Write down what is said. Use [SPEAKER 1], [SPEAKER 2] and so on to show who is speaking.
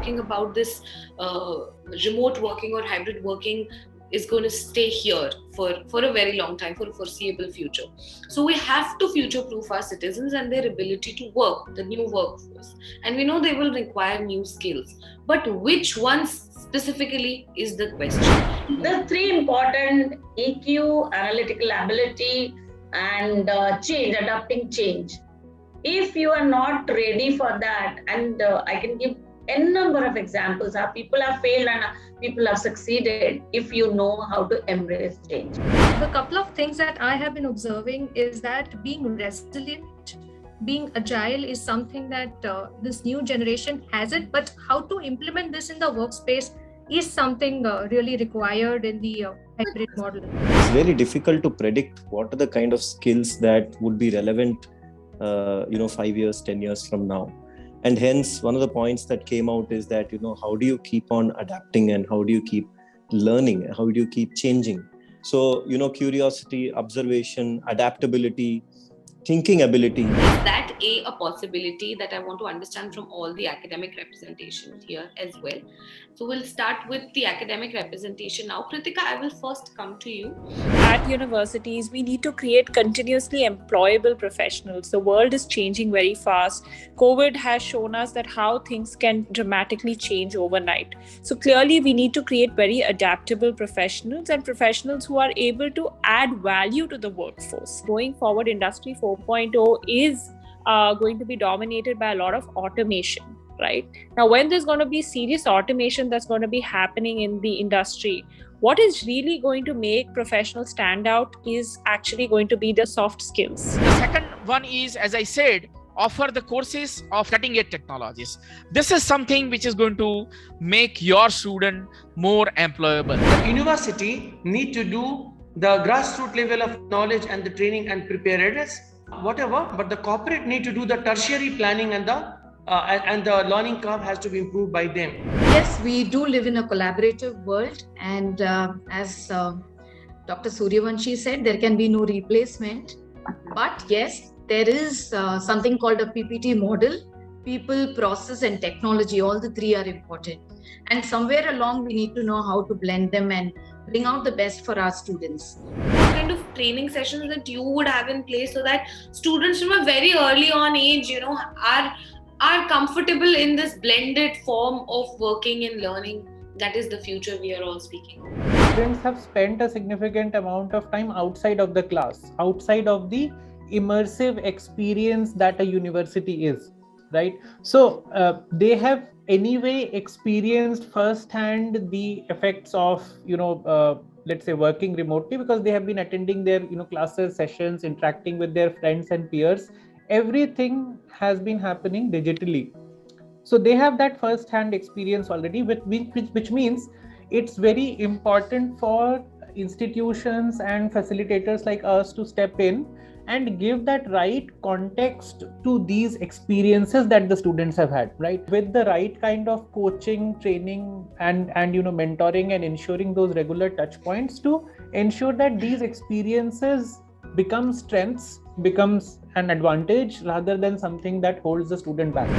[SPEAKER 1] talking about this remote working or hybrid working is going to stay here for a very long time, for a foreseeable future. So we have to future-proof our citizens and their ability to work, the new workforce. And we know they will require new skills. But which ones specifically is the question?
[SPEAKER 2] The three important: EQ, analytical ability, and change, adapting change. If you are not ready for that, and I can give n number of examples how people have failed and people have succeeded if you know how to embrace change.
[SPEAKER 3] The couple of things that I have been observing is that being resilient, being agile is something that this new generation hasn't, but how to implement this in the workspace is something really required in the hybrid model.
[SPEAKER 4] It's very difficult to predict what are the kind of skills that would be relevant 5 years, 10 years from now. And hence, one of the points that came out is that, how do you keep on adapting and how do you keep learning? How do you keep changing? So, curiosity, observation, adaptability, thinking ability.
[SPEAKER 1] Is that a possibility that I want to understand from all the academic representation here as well? So we'll start with the academic representation now. Kritika, I will first come to you.
[SPEAKER 5] At universities, we need to create continuously employable professionals. The world is changing very fast. COVID has shown us that how things can dramatically change overnight. So clearly, we need to create very adaptable professionals and professionals who are able to add value to the workforce. Going forward, Industry 4.0 is going to be dominated by a lot of automation. Right now, when there's going to be serious automation that's going to be happening in the industry, what is really going to make professionals stand out is actually going to be the soft skills.
[SPEAKER 6] The second one is, as I said, offer the courses of cutting-edge technologies. This is something which is going to make your student more employable.
[SPEAKER 7] The university need to do the grassroots level of knowledge and the training and preparedness, whatever, but the corporate need to do the tertiary planning and the learning curve has to be improved by them.
[SPEAKER 8] Yes, we do live in a collaborative world, and as Dr. Suryavanshi said, there can be no replacement. But yes, there is something called a PPT model. People, process, and technology, all the three are important. And somewhere along, we need to know how to blend them and bring out the best for our students.
[SPEAKER 1] What kind of training sessions that you would have in place so that students from a very early on age, are comfortable in this blended form of working and learning? That is the future we are all speaking of.
[SPEAKER 9] Students have spent a significant amount of time outside of the class, outside of the immersive experience that a university is, right? So they have anyway experienced firsthand the effects of, let's say, working remotely, because they have been attending their, classes, sessions, interacting with their friends and peers. Everything has been happening digitally. So they have that first-hand experience already, which means it's very important for institutions and facilitators like us to step in and give that right context to these experiences that the students have had, right? With the right kind of coaching, training, and mentoring, and ensuring those regular touch points to ensure that these experiences become strengths, becomes an advantage rather than something that holds the student back.